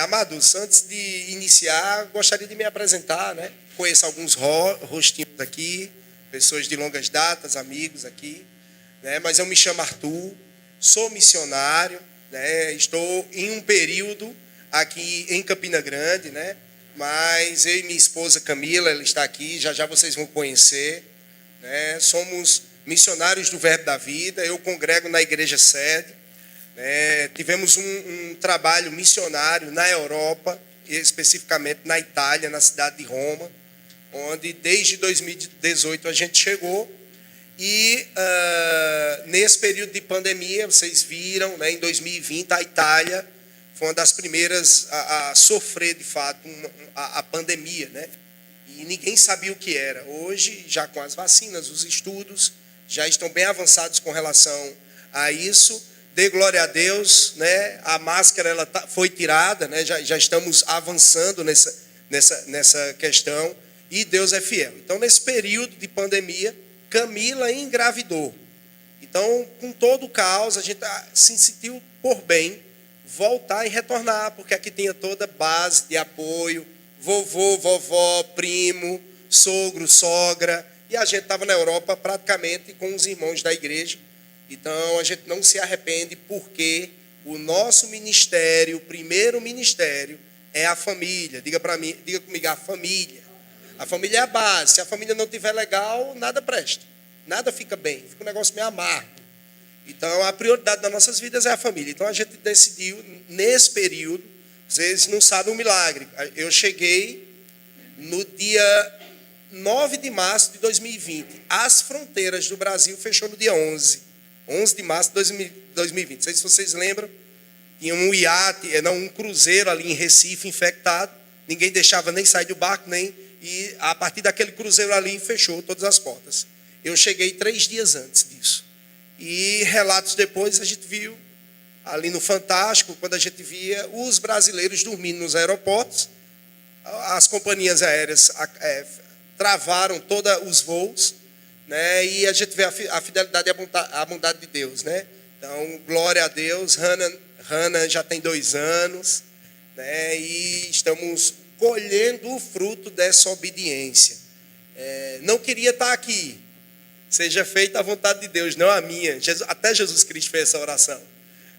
Amados, antes de iniciar, gostaria de me apresentar, né? Conheço alguns rostinhos aqui, pessoas de longas datas, amigos aqui, né? Mas eu me chamo Arthur, sou missionário, né? Estou em um período aqui em Campina Grande, né? Mas eu e minha esposa Camila, ela está aqui, já já vocês vão conhecer, né? Somos missionários do Verbo da Vida, eu congrego na igreja sede. Tivemos um trabalho missionário na Europa, especificamente na Itália, na cidade de Roma, onde desde 2018 a gente chegou. E nesse período de pandemia, vocês viram, né, em 2020, a Itália foi uma das primeiras a sofrer, de fato, a pandemia, né? E ninguém sabia o que era. Hoje, já com as vacinas, os estudos já estão bem avançados com relação a isso. Dê glória a Deus, né? A máscara foi tirada, né? Já estamos avançando nessa questão e Deus é fiel. Então, nesse período de pandemia, Camila engravidou. Então, com todo o caos, a gente se sentiu por bem voltar e retornar, porque aqui tinha toda base de apoio, vovô, vovó, primo, sogro, sogra, e a gente estava na Europa praticamente com os irmãos da igreja. Então, a gente não se arrepende porque o nosso ministério, o primeiro ministério, é a família. Diga comigo, a família. A família é a base. Se a família não estiver legal, nada presta. Nada fica bem. Fica um negócio meio amargo. Então, a prioridade das nossas vidas é a família. Então, a gente decidiu, nesse período, vocês não sabem o milagre. Eu cheguei no dia 9 de março de 2020. As fronteiras do Brasil fechou no dia 11 de março de 2020. Não sei se vocês lembram, tinha um iate, um cruzeiro ali em Recife infectado, ninguém deixava nem sair do barco, e a partir daquele cruzeiro ali fechou todas as portas. Eu cheguei 3 dias antes disso. E relatos depois a gente viu ali no Fantástico, quando a gente via os brasileiros dormindo nos aeroportos, as companhias aéreas travaram todos os voos, né? E a gente vê a fidelidade e a bondade de Deus, né? Então, glória a Deus. Hannah já tem 2 anos, né? E estamos colhendo o fruto dessa obediência. Não queria estar aqui. Seja feita a vontade de Deus, não a minha. Até Jesus Cristo fez essa oração,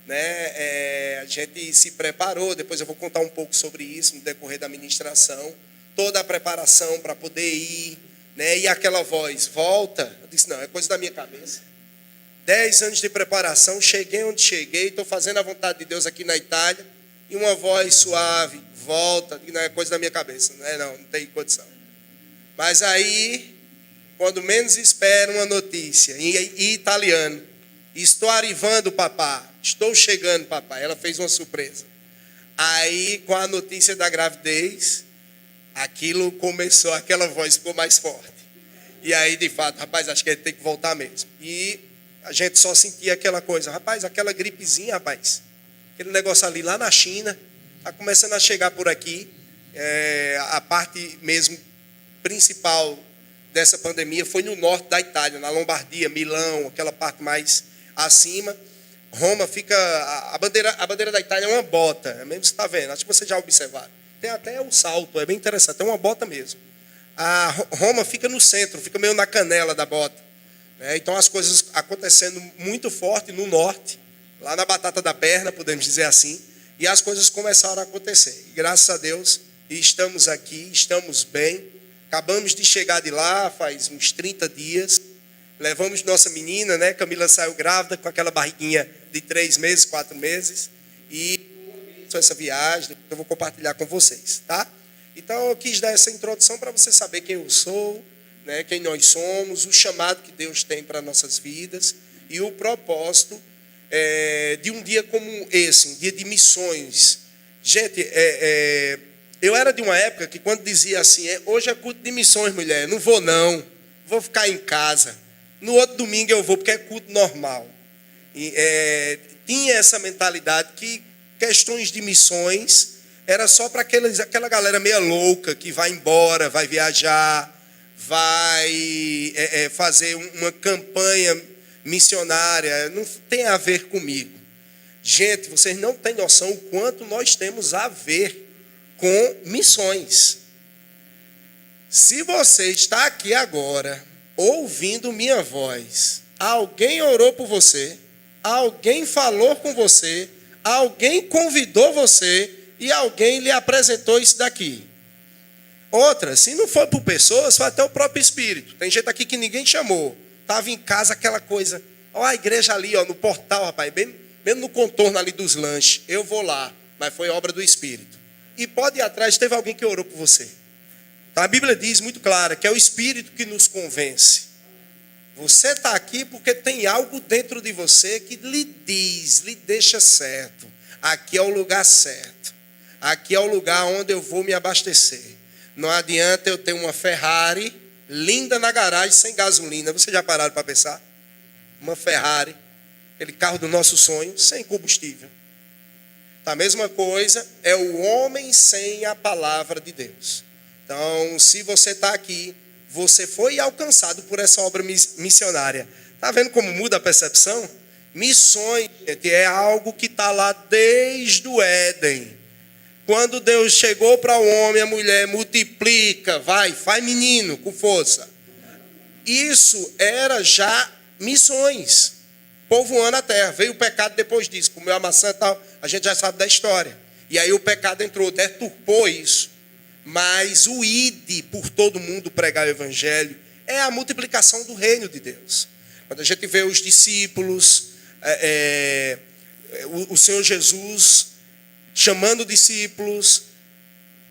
né? A gente se preparou. Depois eu vou contar um pouco sobre isso no decorrer da ministração. Toda a preparação para poder ir, né? E aquela voz, volta. Eu disse, não, é coisa da minha cabeça. 10 anos de preparação, cheguei onde cheguei, estou fazendo a vontade de Deus aqui na Itália, e uma voz suave, volta, não é coisa da minha cabeça, não tem condição. Mas aí, quando menos espero, uma notícia, em italiano, estou arrivando, papá, estou chegando, papai. Ela fez uma surpresa. Aí, com a notícia da gravidez, aquilo começou, aquela voz ficou mais forte. E aí, de fato, rapaz, acho que a gente tem que voltar mesmo. E a gente só sentia aquela coisa, rapaz, aquela gripezinha, rapaz, aquele negócio ali lá na China, está começando a chegar por aqui. A parte mesmo principal dessa pandemia foi no norte da Itália, na Lombardia, Milão, aquela parte mais acima. Roma fica, a bandeira da Itália é uma bota, é mesmo que você está vendo, acho que vocês já observaram. Tem até um salto, é bem interessante, é uma bota mesmo. A Roma fica no centro, fica meio na canela da bota. Então as coisas acontecendo muito forte no norte, lá na batata da perna, podemos dizer assim, e as coisas começaram a acontecer. E graças a Deus, estamos aqui, estamos bem. Acabamos de chegar de lá, faz uns 30 dias. Levamos nossa menina, né? Camila saiu grávida com aquela barriguinha de 3 meses, 4 meses. E essa viagem, eu vou compartilhar com vocês, tá? Então eu quis dar essa introdução para você saber quem eu sou, né, quem nós somos, o chamado que Deus tem para nossas vidas e o propósito de um dia como esse, um dia de missões. Gente, eu era de uma época que quando dizia assim, hoje é culto de missões, mulher, não vou não, vou ficar em casa. No outro domingo eu vou porque é culto normal. E, tinha essa mentalidade que questões de missões era só para aquela galera meia louca que vai embora, vai viajar, vai fazer uma campanha missionária. Não tem a ver comigo. Gente, vocês não têm noção o quanto nós temos a ver com missões. Se você está aqui agora, ouvindo minha voz, alguém orou por você, alguém falou com você, alguém convidou você e alguém lhe apresentou isso daqui. Outra, se não for por pessoas, foi até o próprio Espírito. Tem gente aqui que ninguém chamou. Estava em casa aquela coisa. Ó, a igreja ali, ó, no portal, rapaz, bem no contorno ali dos lanches. Eu vou lá, mas foi obra do Espírito. E pode ir atrás, teve alguém que orou por você. Então a Bíblia diz muito clara que é o Espírito que nos convence. Você está aqui porque tem algo dentro de você que lhe diz, lhe deixa certo. Aqui é o lugar certo. Aqui é o lugar onde eu vou me abastecer. Não adianta eu ter uma Ferrari linda na garagem sem gasolina. Vocês já pararam para pensar? Uma Ferrari, aquele carro do nosso sonho, sem combustível. A mesma coisa é o homem sem a palavra de Deus. Então, se você está aqui, você foi alcançado por essa obra missionária. Está vendo como muda a percepção? Missões, gente, é algo que está lá desde o Éden. Quando Deus chegou para o homem, a mulher, multiplica, vai, faz menino com força. Isso era já missões, povoando a terra. Veio o pecado depois disso, comeu a maçã e tal, a gente já sabe da história. E aí o pecado entrou, deturpou isso. Mas o ide por todo mundo pregar o evangelho é a multiplicação do reino de Deus. Quando a gente vê os discípulos, o Senhor Jesus chamando discípulos,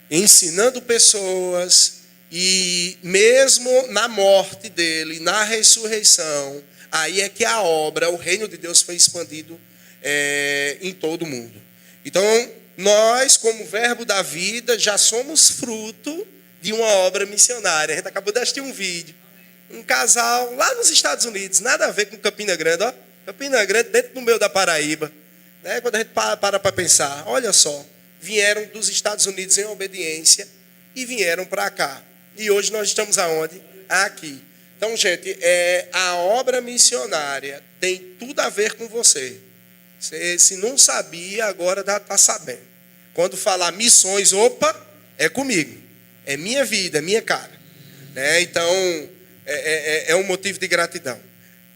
ensinando pessoas, e mesmo na morte dele, na ressurreição, aí é que a obra, o reino de Deus foi expandido em todo o mundo. Então, nós, como verbo da vida, já somos fruto de uma obra missionária. A gente acabou de assistir um vídeo. Um casal lá nos Estados Unidos, nada a ver com Campina Grande, ó. Campina Grande, dentro do meio da Paraíba. Né? Quando a gente para pensar, olha só, vieram dos Estados Unidos em obediência e vieram para cá. E hoje nós estamos aonde? Aqui. Então, gente, a obra missionária tem tudo a ver com você. Se não sabia, agora está sabendo. Quando falar missões, opa, é comigo. É minha vida, é minha cara. Né? Então, é um motivo de gratidão.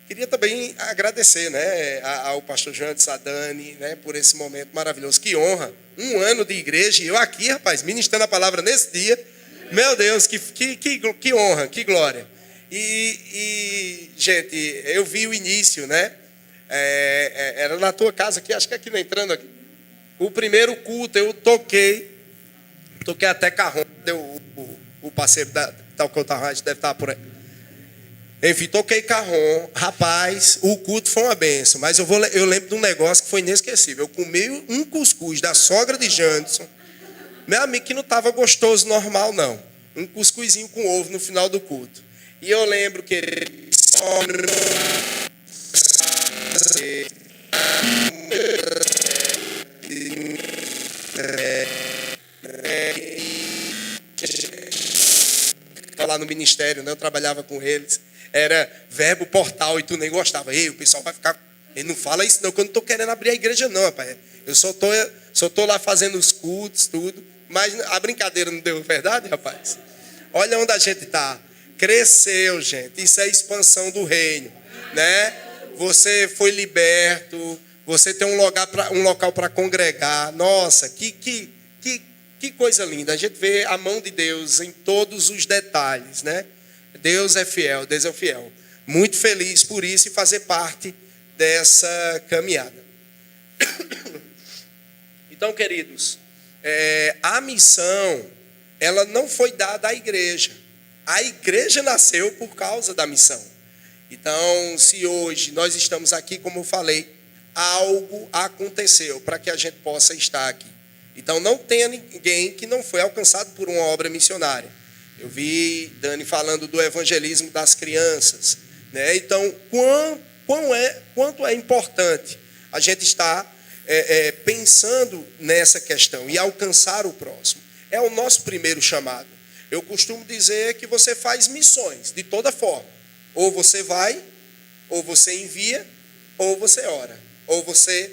Queria também agradecer, né, ao pastor João de Sadani, né, por esse momento maravilhoso. Que honra. Um ano de igreja e eu aqui, rapaz, ministrando a palavra nesse dia. Meu Deus, que honra, que glória. E, gente, eu vi o início, né? Era na tua casa aqui, acho que aqui entrando aqui. O primeiro culto eu toquei até carrom. O parceiro da Cotarrage deve estar por aí. Enfim, toquei carrom. Rapaz, o culto foi uma benção. Mas eu lembro de um negócio que foi inesquecível. Eu comi um cuscuz da sogra de Janderson. Meu amigo, que não estava gostoso normal, não. Um cuscuzinho com ovo no final do culto. E eu lembro que lá no ministério, né? Eu trabalhava com eles. Era verbo portal e tu nem gostava. Ei, o pessoal vai ficar... Ele não fala isso não, que eu não estou querendo abrir a igreja não, rapaz. Eu só tô lá fazendo os cultos, tudo. Mas a brincadeira não deu verdade, rapaz? Olha onde a gente está. Cresceu, gente. Isso é expansão do reino, né? Você foi liberto. Você tem um local para congregar. Nossa, que coisa linda. A gente vê a mão de Deus em todos os detalhes, né? Deus é fiel, Deus é fiel. Muito feliz por isso e fazer parte dessa caminhada. Então, queridos, a missão, ela não foi dada à igreja. A igreja nasceu por causa da missão. Então, se hoje nós estamos aqui, como eu falei, algo aconteceu para que a gente possa estar aqui. Então, não tenha ninguém que não foi alcançado por uma obra missionária. Eu vi Dani falando do evangelismo das crianças, né? Então, quanto é importante a gente estar pensando nessa questão e alcançar o próximo. É o nosso primeiro chamado. Eu costumo dizer que você faz missões de toda forma. Ou você vai, ou você envia, ou você ora. Ou você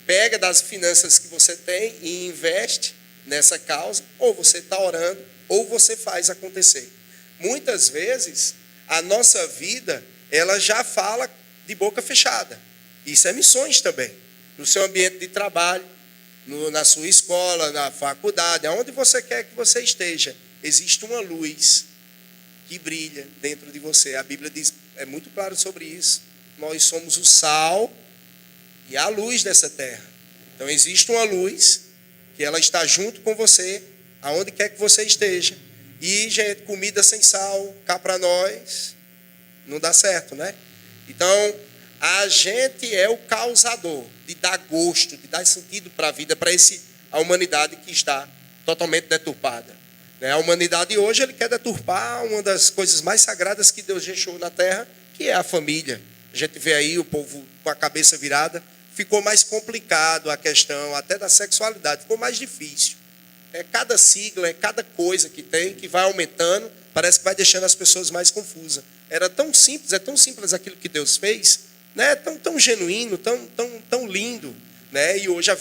pega das finanças que você tem e investe nessa causa, ou você está orando, ou você faz acontecer. Muitas vezes, a nossa vida, ela já fala de boca fechada. Isso é missões também. No seu ambiente de trabalho, na sua escola, na faculdade, aonde você quer que você esteja, existe uma luz que brilha dentro de você. A Bíblia diz, é muito claro sobre isso. Nós somos o sal e a luz dessa terra. Então existe uma luz que ela está junto com você, aonde quer que você esteja. E, gente, comida sem sal, cá para nós, não dá certo, né? Então, a gente é o causador de dar gosto, de dar sentido para a vida, para a humanidade que está totalmente deturpada. A humanidade hoje, ele quer deturpar uma das coisas mais sagradas que Deus deixou na terra, que é a família. A gente vê aí o povo com a cabeça virada. Ficou mais complicado a questão até da sexualidade, ficou mais difícil. É cada sigla, é cada coisa que tem, que vai aumentando, parece que vai deixando as pessoas mais confusas. Era tão simples, é tão simples aquilo que Deus fez, né? Tão genuíno, tão lindo, né? E hoje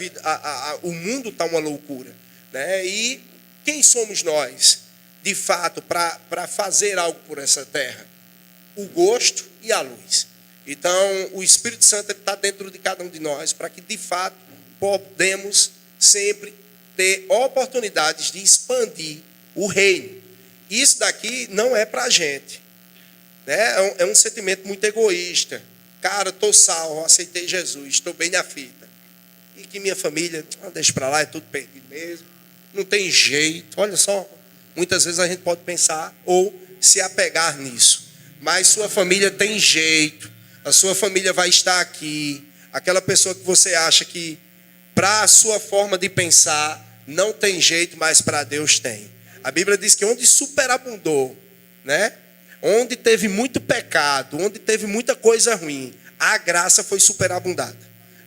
o mundo está uma loucura, né? E quem somos nós, de fato, para fazer algo por essa terra? O gosto e a luz. Então, o Espírito Santo está dentro de cada um de nós, para que, de fato, podemos sempre ter oportunidades de expandir o reino. Isso daqui não é para a gente, né? É um sentimento muito egoísta. Cara, estou salvo, aceitei Jesus, estou bem na fita. E que minha família, deixa para lá, é tudo perdido mesmo. Não tem jeito. Olha só, muitas vezes a gente pode pensar ou se apegar nisso. Mas sua família tem jeito. A sua família vai estar aqui. Aquela pessoa que você acha que, para a sua forma de pensar, não tem jeito, mas para Deus tem. A Bíblia diz que onde superabundou, né? Onde teve muito pecado, onde teve muita coisa ruim, a graça foi superabundada.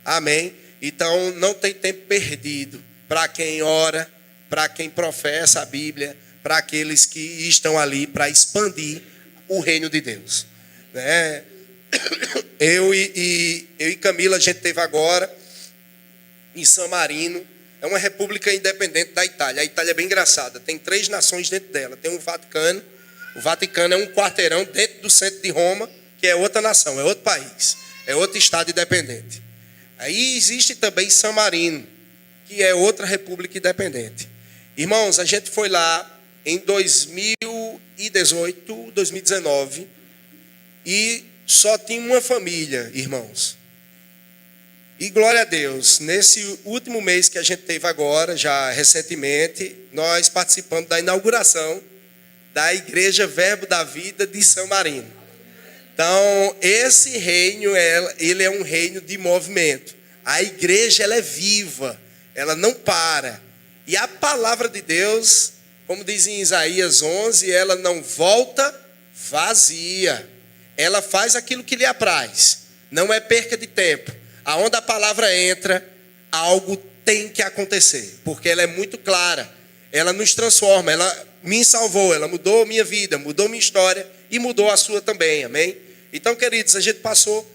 Amém? Então, não tem tempo perdido para quem ora, para quem professa a Bíblia, para aqueles que estão ali para expandir o reino de Deus, né? Eu e Camila, a gente teve agora em San Marino. É uma república independente da Itália. A Itália é bem engraçada. Tem 3 nações dentro dela. Tem o Vaticano. O Vaticano é um quarteirão dentro do centro de Roma, que é outra nação, é outro país. É outro estado independente. Aí existe também San Marino, que é outra república independente. Irmãos, a gente foi lá em 2018, 2019, e só tinha uma família, irmãos. E glória a Deus, nesse último mês que a gente teve agora, já recentemente, nós participamos da inauguração da Igreja Verbo da Vida de San Marino. Então, esse reino, ele é um reino de movimento. A igreja, ela é viva, ela não para. E a palavra de Deus, como diz em Isaías 11, ela não volta vazia. Ela faz aquilo que lhe apraz. Não é perca de tempo. Aonde a palavra entra, algo tem que acontecer, porque ela é muito clara. Ela nos transforma, ela me salvou, ela mudou minha vida, mudou minha história e mudou a sua também, amém? Então, queridos, a gente passou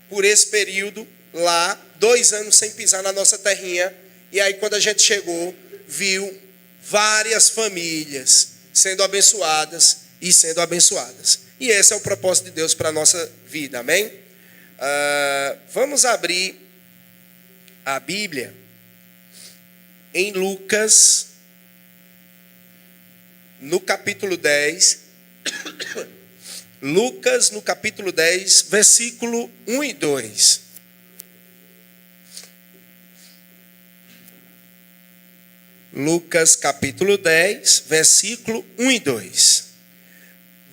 por esse período lá, 2 anos sem pisar na nossa terrinha, e aí quando a gente chegou, viu várias famílias sendo abençoadas e sendo abençoadas. E esse é o propósito de Deus para a nossa vida, amém? Vamos abrir a Bíblia em Lucas, no capítulo 10. Lucas, no capítulo 10, versículo 1 e 2. Lucas, capítulo 10, versículo 1 e 2.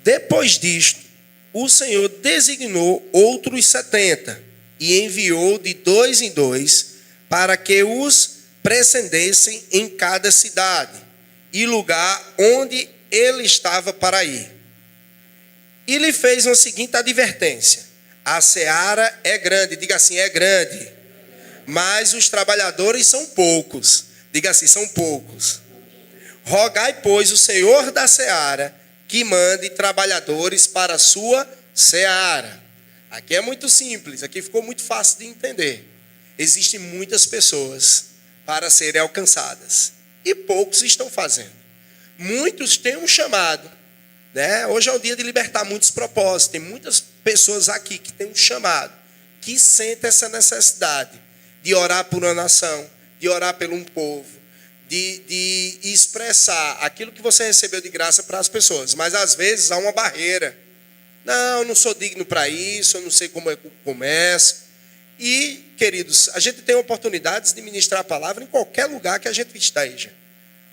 Depois disto, o Senhor designou outros 70 e enviou de 2 em 2 para que os precedessem em cada cidade e lugar onde ele estava para ir. E lhe fez uma seguinte advertência: a seara é grande, diga assim, é grande, mas os trabalhadores são poucos, diga assim, são poucos. Rogai, pois, o Senhor da seara que mande trabalhadores para a sua seara. Aqui é muito simples, aqui ficou muito fácil de entender. Existem muitas pessoas para serem alcançadas e poucos estão fazendo. Muitos têm um chamado, né? Hoje é o dia de libertar muitos propósitos. Tem muitas pessoas aqui que têm um chamado, que sentem essa necessidade de orar por uma nação, de orar por um povo, de expressar aquilo que você recebeu de graça para as pessoas. Mas às vezes há uma barreira. Não, eu não sou digno para isso, eu não sei como é que começa. E, queridos, a gente tem oportunidades de ministrar a palavra em qualquer lugar que a gente esteja.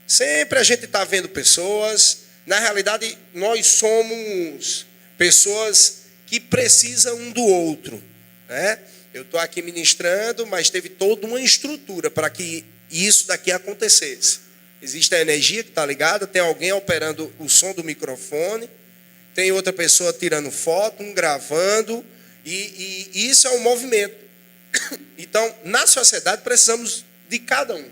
Sempre a gente está vendo pessoas. Na realidade, nós somos pessoas que precisam um do outro, né? Eu estou aqui ministrando, mas teve toda uma estrutura para que isso daqui acontecesse. Existe a energia que está ligada, tem alguém operando o som do microfone, tem outra pessoa tirando foto, um gravando, e isso é um movimento. Então, na sociedade, precisamos de cada um.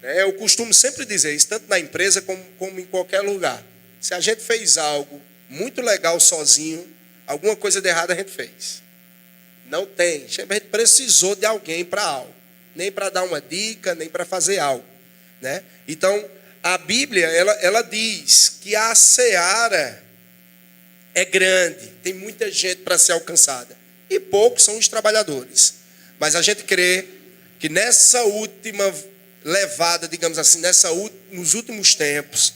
Eu costumo sempre dizer isso, tanto na empresa como em qualquer lugar. Se a gente fez algo muito legal sozinho, alguma coisa de errado a gente fez. Não tem. A gente precisou de alguém para algo. Nem para dar uma dica, nem para fazer algo, né? Então, a Bíblia, ela diz que a seara é grande, tem muita gente para ser alcançada. E poucos são os trabalhadores. Mas a gente crê que nessa última levada, digamos assim, nos últimos tempos,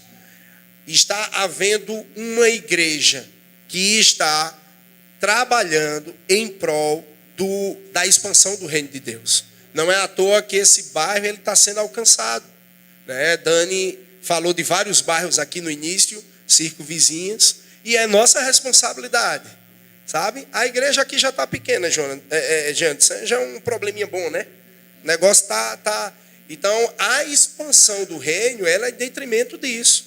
está havendo uma igreja que está trabalhando em prol da expansão do reino de Deus. Não é à toa que esse bairro está sendo alcançado, né? Dani falou de vários bairros aqui no início, circunvizinhos, e é nossa responsabilidade, sabe? A igreja aqui já está pequena, gente, já é um probleminha bom, né? O negócio está... Então, a expansão do reino, ela é em detrimento disso,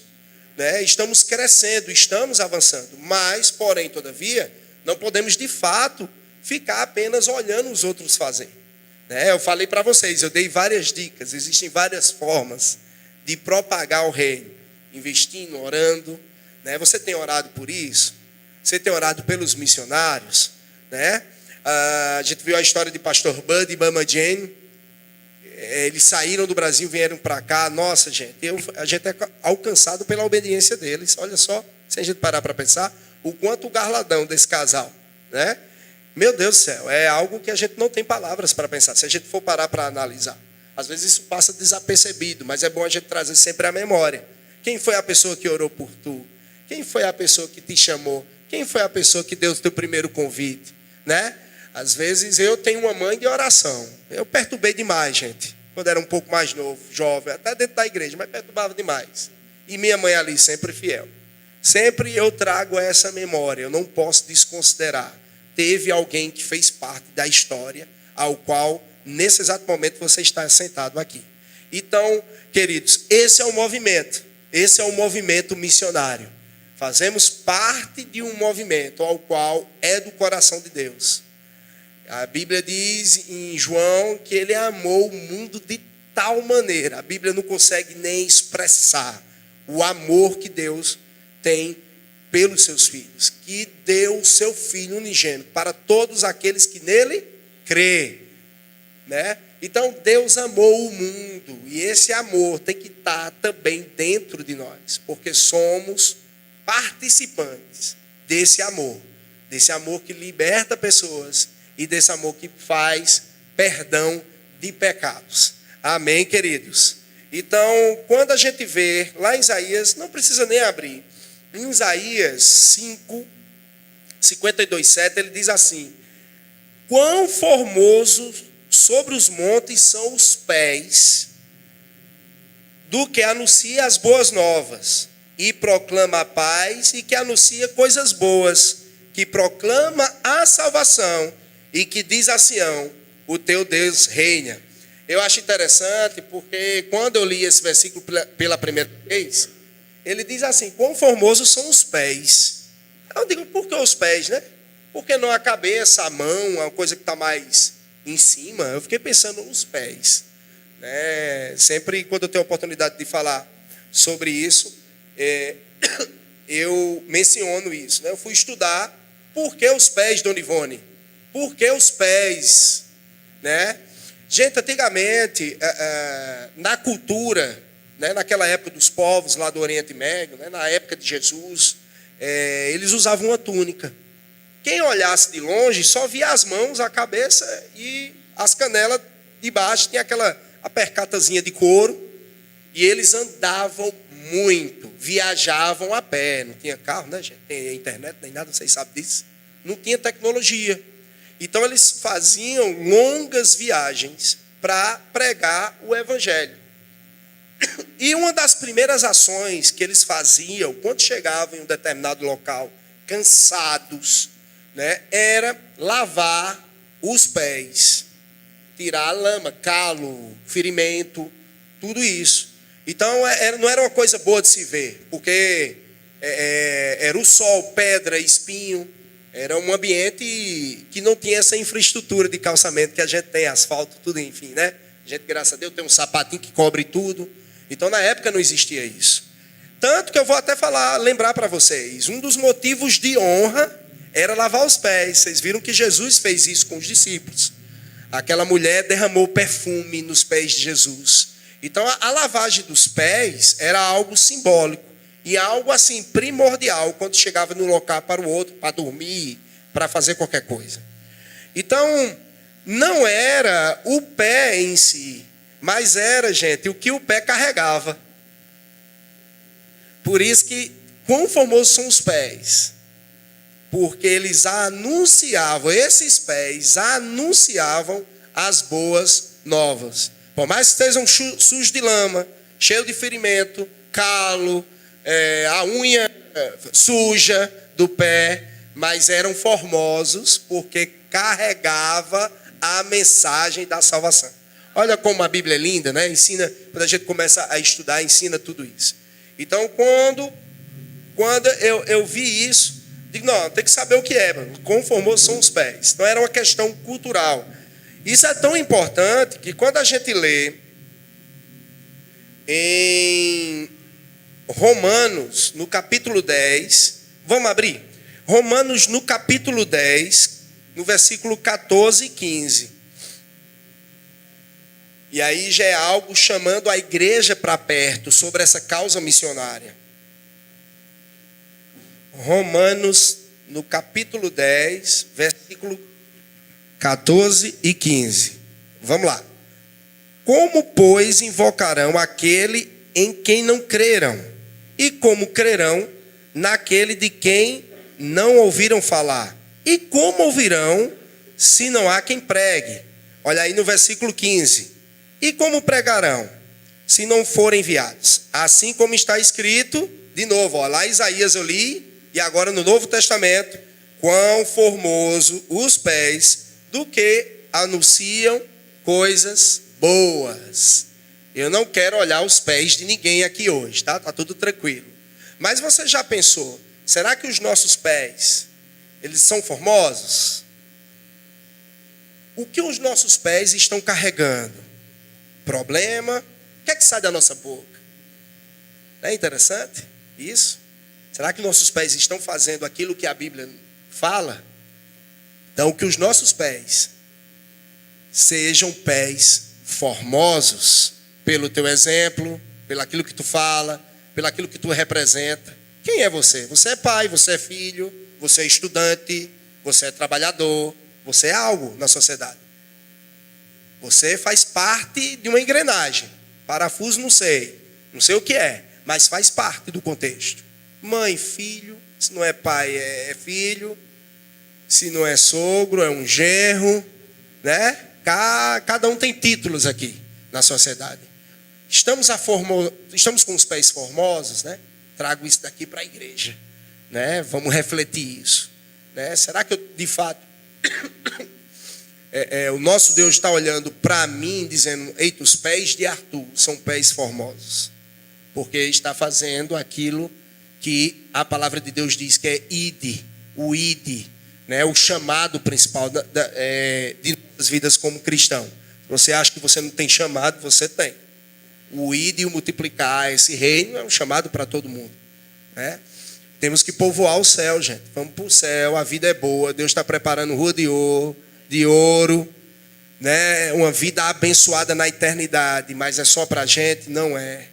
né? Estamos crescendo, estamos avançando, mas, porém, todavia, não podemos, de fato, ficar apenas olhando os outros fazerem. Eu falei para vocês, eu dei várias dicas, existem várias formas de propagar o reino, investindo, orando, né? Você tem orado por isso? Você tem orado pelos missionários, né? A gente viu a história de pastor Bud e Mama Jane. Eles saíram do Brasil, vieram para cá. Nossa, gente, a gente é alcançado pela obediência deles. Olha só, se a gente parar para pensar, o quanto o garladão desse casal, né? Meu Deus do céu, é algo que a gente não tem palavras para pensar, se a gente for parar para analisar. Às vezes isso passa desapercebido, mas é bom a gente trazer sempre a memória. Quem foi a pessoa que orou por tu? Quem foi a pessoa que te chamou? Quem foi a pessoa que deu o teu primeiro convite? Né? Às vezes eu tenho uma mãe de oração. Eu perturbei demais, gente. Quando era um pouco mais novo, jovem, até dentro da igreja, mas perturbava demais. E minha mãe ali sempre fiel. Sempre eu trago essa memória, eu não posso desconsiderar. Teve alguém que fez parte da história, ao qual, nesse exato momento, você está sentado aqui. Então, queridos, esse é o movimento missionário. Fazemos parte de um movimento ao qual é do coração de Deus. A Bíblia diz em João que ele amou o mundo de tal maneira. A Bíblia não consegue nem expressar o amor que Deus tem pelos seus filhos, que deu o seu Filho unigênito para todos aqueles que nele crê, né? Então Deus amou o mundo, e esse amor tem que estar também dentro de nós, porque somos participantes desse amor que liberta pessoas e desse amor que faz perdão de pecados. Amém, queridos? Então, quando a gente vê lá em Isaías, não precisa nem abrir, em Isaías 5, 52:7, ele diz assim: quão formosos sobre os montes são os pés do que anuncia as boas novas, e proclama a paz, e que anuncia coisas boas, que proclama a salvação, e que diz a Sião: o teu Deus reina. Eu acho interessante, porque quando eu li esse versículo pela primeira vez, ele diz assim: quão formosos são os pés. Eu digo, por que os pés, né? Por que não a cabeça, a mão, uma coisa que está mais em cima? Eu fiquei pensando nos pés, né? Sempre quando eu tenho a oportunidade de falar sobre isso, eu menciono isso, né? Eu fui estudar por que os pés, Dona Ivone. Por que os pés, né? Gente, antigamente, na cultura, né, naquela época dos povos lá do Oriente Médio, né, na época de Jesus, eles usavam uma túnica. Quem olhasse de longe só via as mãos, a cabeça e as canelas de baixo. Tinha aquela apercatazinha de couro. E eles andavam muito, viajavam a pé. Não tinha carro, né, gente? Tem internet, nem nada, vocês sabem disso. Não tinha tecnologia. Então eles faziam longas viagens para pregar o evangelho. E uma das primeiras ações que eles faziam, quando chegavam em um determinado local, cansados, né, era lavar os pés, tirar a lama, calo, ferimento, tudo isso. Então não era uma coisa boa de se ver, porque era o sol, pedra, espinho. Era um ambiente que não tinha essa infraestrutura de calçamento que a gente tem, asfalto, tudo, enfim, né? A gente, graças a Deus, tem um sapatinho que cobre tudo. Então, na época, não existia isso. Tanto que eu vou até lembrar para vocês, um dos motivos de honra era lavar os pés. Vocês viram que Jesus fez isso com os discípulos. Aquela mulher derramou perfume nos pés de Jesus. Então, a lavagem dos pés era algo simbólico. E algo assim, primordial, quando chegava de um local para o outro, para dormir, para fazer qualquer coisa. Então, não era o pé em si, mas era, gente, o que o pé carregava. Por isso que, quão famosos são os pés? Porque eles anunciavam, esses pés anunciavam as boas novas. Por mais que estejam sujos de lama, cheio de ferimento, calo, a unha suja do pé, mas eram formosos porque carregava a mensagem da salvação. Olha como a Bíblia é linda, né? Ensina, quando a gente começa a estudar, ensina tudo isso. Então, quando eu vi isso, digo, não, tem que saber o que é, quão formosos são os pés. Então, era uma questão cultural. Isso é tão importante que quando a gente lê em Romanos, no capítulo 10, vamos abrir? Romanos, no capítulo 10, no versículo 14 e 15. E aí já é algo chamando a igreja para perto sobre essa causa missionária. Romanos, no capítulo 10, versículo 14 e 15. Vamos lá. Como, pois, invocarão aquele em quem não creram? E como crerão naquele de quem não ouviram falar? E como ouvirão se não há quem pregue? Olha aí no versículo 15. E como pregarão se não forem enviados? Assim como está escrito, de novo, ó, lá Isaías eu li, e agora no Novo Testamento, quão formoso os pés do que anunciam coisas boas. Eu não quero olhar os pés de ninguém aqui hoje, tá? Tá tudo tranquilo. Mas você já pensou, será que os nossos pés, eles são formosos? O que os nossos pés estão carregando? Problema? O que é que sai da nossa boca? Não é interessante isso? Será que nossos pés estão fazendo aquilo que a Bíblia fala? Então, que os nossos pés sejam pés formosos, pelo teu exemplo, pelo aquilo que tu fala, pelo aquilo que tu representa. Quem é você? Você é pai, você é filho, você é estudante, você é trabalhador, você é algo na sociedade. Você faz parte de uma engrenagem. Parafuso não sei o que é, mas faz parte do contexto. Mãe, filho, se não é pai é filho, se não é sogro é um genro, né? Cada um tem títulos aqui na sociedade. Estamos com os pés formosos, né? Trago isso daqui para a igreja, né? Vamos refletir isso, né? Será que eu, de fato, o nosso Deus está olhando para mim, dizendo: eita, os pés de Arthur são pés formosos, porque está fazendo aquilo que a palavra de Deus diz que é ide, o ide, né? O chamado principal de nossas vidas como cristão. Você acha que você não tem chamado? Você tem. O ide e o multiplicar esse reino é um chamado para todo mundo, né? Temos que povoar o céu, gente. Vamos para o céu, a vida é boa. Deus está preparando rua de ouro, né? Uma vida abençoada na eternidade. Mas é só para a gente? Não é.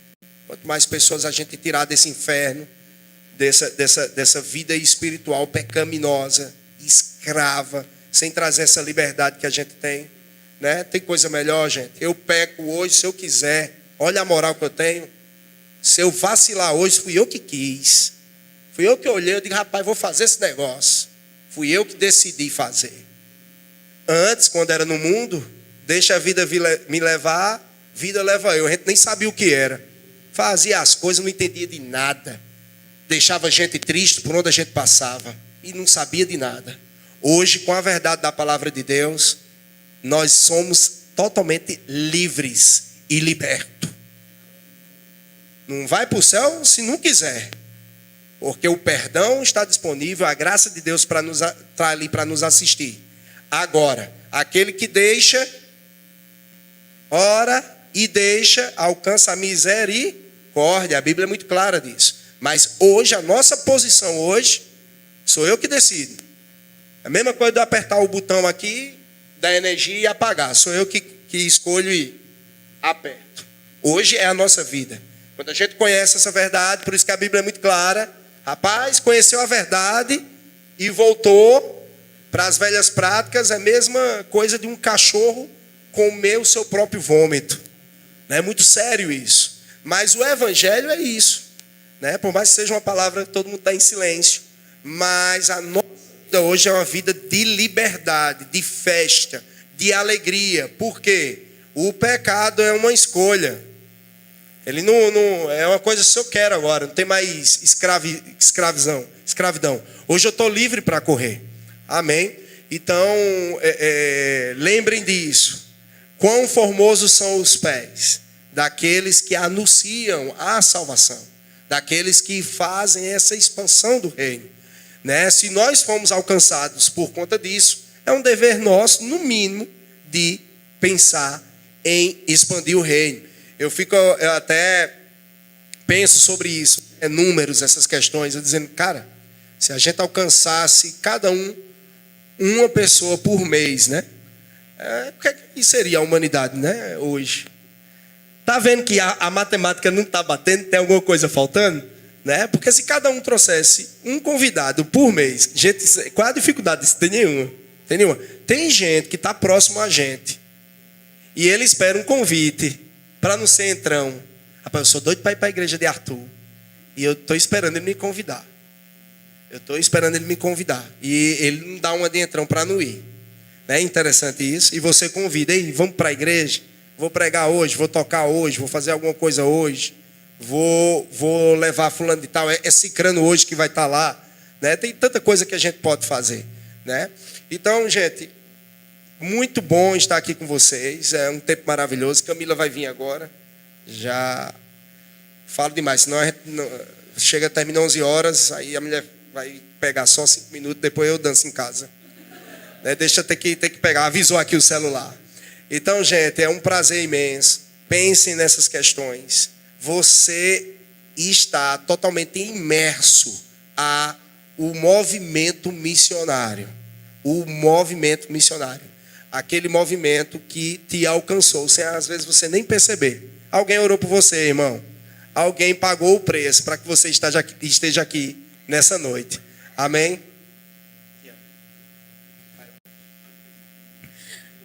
Quanto mais pessoas a gente tirar desse inferno, dessa vida espiritual pecaminosa, escrava, sem trazer essa liberdade que a gente tem, né? Tem coisa melhor, gente. Eu peco hoje se eu quiser. Olha a moral que eu tenho. Se eu vacilar hoje, fui eu que quis. Fui eu que olhei, eu digo, rapaz, vou fazer esse negócio. Fui eu que decidi fazer. Antes, quando era no mundo, deixa a vida me levar, vida leva eu. A gente nem sabia o que era. Fazia as coisas, não entendia de nada. Deixava a gente triste por onde a gente passava. E não sabia de nada. Hoje, com a verdade da palavra de Deus, nós somos totalmente livres e libertos. Não vai para o céu se não quiser. Porque o perdão está disponível, a graça de Deus está ali para nos assistir. Agora, aquele que deixa, ora e deixa, alcança a misericórdia. A Bíblia é muito clara disso. Mas hoje, a nossa posição hoje, sou eu que decido. É a mesma coisa de eu apertar o botão aqui, da energia e apagar. Sou eu que escolho e aperto. Hoje é a nossa vida. Quando a gente conhece essa verdade, por isso que a Bíblia é muito clara. Rapaz, conheceu a verdade e voltou para as velhas práticas. É a mesma coisa de um cachorro comer o seu próprio vômito. É muito sério isso. Mas o evangelho é isso, né? Por mais que seja uma palavra que todo mundo está em silêncio. Mas a nossa vida hoje é uma vida de liberdade, de festa, de alegria. Por quê? O pecado é uma escolha. Ele não é uma coisa que eu quero agora. Não tem mais escravidão. Hoje eu estou livre para correr. Amém? Então, lembrem disso. Quão formosos são os pés daqueles que anunciam a salvação. Daqueles que fazem essa expansão do reino. Né? Se nós fomos alcançados por conta disso, é um dever nosso, no mínimo, de pensar em expandir o reino. Eu até penso sobre isso, números, essas questões, eu dizendo, cara, se a gente alcançasse cada uma pessoa por mês, né? O que seria a humanidade, né? Hoje. Tá vendo que a matemática não está batendo, tem alguma coisa faltando? Né? Porque se cada um trouxesse um convidado por mês, gente, qual a dificuldade disso? Tem nenhuma. Tem gente que está próximo a gente e ele espera um convite para não ser entrão. Rapaz, eu sou doido para ir para a igreja de Arthur. E eu estou esperando ele me convidar. E ele não dá uma de entrão para não ir. É interessante isso. E você convida, ei, vamos para a igreja. Vou pregar hoje, vou tocar hoje, vou fazer alguma coisa hoje. Vou levar fulano de tal. É cicrano hoje que vai estar lá. Né? Tem tanta coisa que a gente pode fazer. Né? Então, gente, muito bom estar aqui com vocês. É um tempo maravilhoso. Camila vai vir agora. Já falo demais, senão a gente chega, termina 11 horas, aí a mulher vai pegar só 5 minutos, depois eu danço em casa. Né? Deixa ter que pegar, avisou aqui o celular. Então, gente, é um prazer imenso. Pensem nessas questões. Você está totalmente imerso ao movimento missionário. O movimento missionário. Aquele movimento que te alcançou, sem às vezes você nem perceber. Alguém orou por você, irmão. Alguém pagou o preço para que você esteja aqui nessa noite. Amém?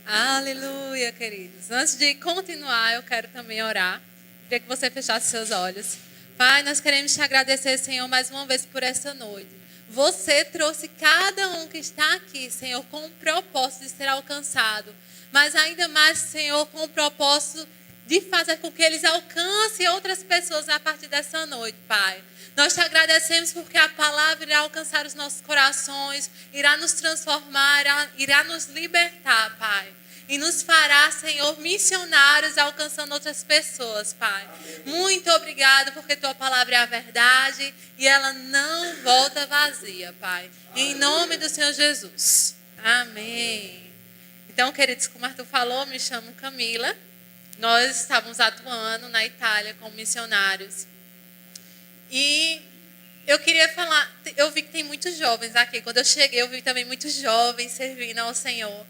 Aleluia, queridos. Antes de continuar, eu quero também orar. Queria que você fechasse seus olhos. Pai, nós queremos te agradecer, Senhor, mais uma vez por essa noite. Você trouxe cada um que está aqui, Senhor, com o propósito de ser alcançado. Mas ainda mais, Senhor, com o propósito de fazer com que eles alcancem outras pessoas a partir dessa noite, Pai. Nós te agradecemos porque a palavra irá alcançar os nossos corações, irá nos transformar, irá nos libertar, Pai. E nos fará, Senhor, missionários alcançando outras pessoas, Pai. Muito obrigado porque tua palavra é a verdade e ela não volta vazia, Pai. Em nome do Senhor Jesus. Amém. Então, queridos, como o Arthur falou, me chamo Camila. Nós estávamos atuando na Itália como missionários. E eu queria falar, eu vi que tem muitos jovens aqui. Quando eu cheguei, eu vi também muitos jovens servindo ao Senhor.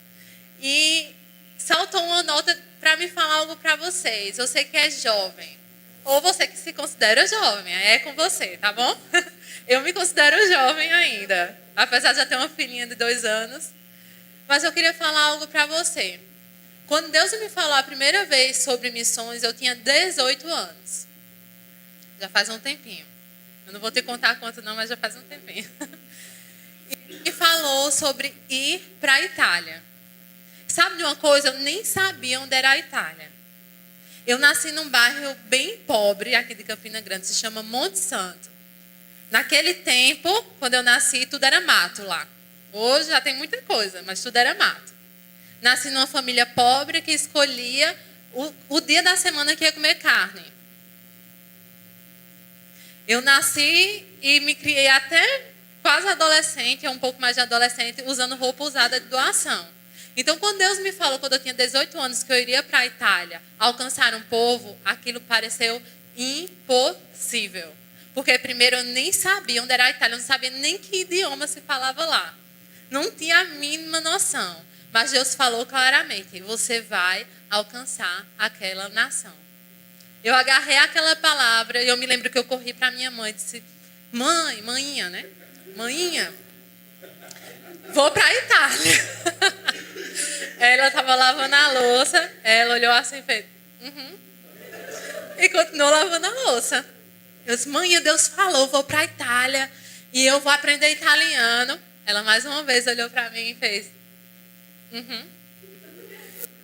E saltou uma nota para me falar algo para vocês. Você que é jovem, ou você que se considera jovem, aí é com você, tá bom? Eu me considero jovem ainda, apesar de já ter uma filhinha de 2 anos. Mas eu queria falar algo para você. Quando Deus me falou a primeira vez sobre missões, eu tinha 18 anos. Já faz um tempinho. Eu não vou te contar quanto não, mas já faz um tempinho. E falou sobre ir para a Itália. Sabe de uma coisa? Eu nem sabia onde era a Itália. Eu nasci num bairro bem pobre aqui de Campina Grande, se chama Monte Santo. Naquele tempo, quando eu nasci, tudo era mato lá. Hoje já tem muita coisa, mas tudo era mato. Nasci numa família pobre que escolhia o dia da semana que ia comer carne. Eu nasci e me criei até quase adolescente, um pouco mais de adolescente, usando roupa usada de doação. Então, quando Deus me falou, quando eu tinha 18 anos, que eu iria para a Itália alcançar um povo, aquilo pareceu impossível. Porque, primeiro, eu nem sabia onde era a Itália, eu não sabia nem que idioma se falava lá. Não tinha a mínima noção. Mas Deus falou claramente, você vai alcançar aquela nação. Eu agarrei aquela palavra e eu me lembro que eu corri para minha mãe e disse, maninha, né? Maninha, vou para a Itália. Ela estava lavando a louça, ela olhou assim e fez, e continuou lavando a louça. Eu disse, mãe, Deus falou, vou para a Itália e eu vou aprender italiano. Ela mais uma vez olhou para mim e fez,